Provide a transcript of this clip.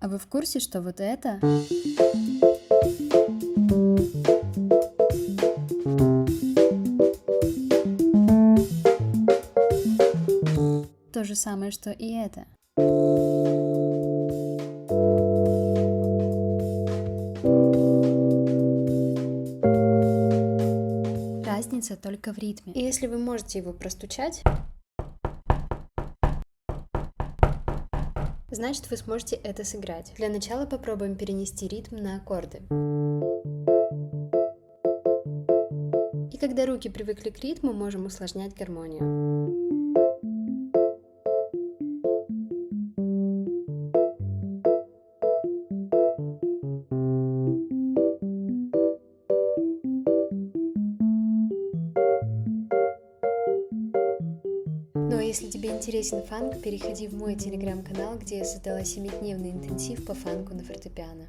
А вы в курсе, что вот это то же самое, что и это? Разница только в ритме. И если вы можете его простучать, значит, вы сможете это сыграть. Для начала попробуем перенести ритм на аккорды. И когда руки привыкли к ритму, можем усложнять гармонию. Ну а если тебе интересен фанк, переходи в мой телеграм-канал, где я создала 7-дневный интенсив по фанку на фортепиано.